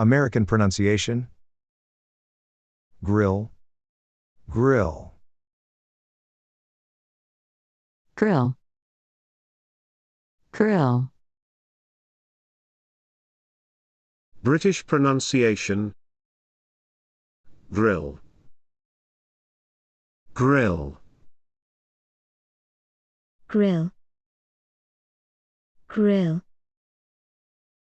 American pronunciation. Grill, grill. GRILLE, GRILLE. British pronunciation. GRILLE, GRILLE. GRILLE, GRILLE.